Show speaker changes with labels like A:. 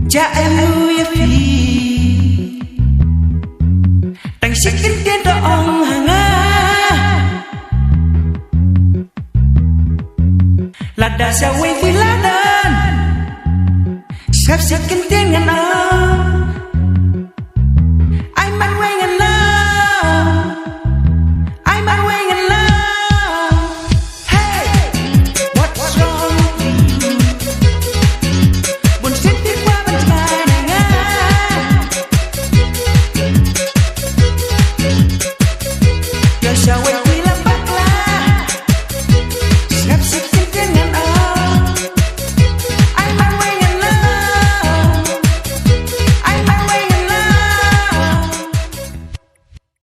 A: cha em nuôi phi đằng xích kinh tiên đó ông hàng là đã sao quay phi lá đơn sắp xích kinh tiên ngàn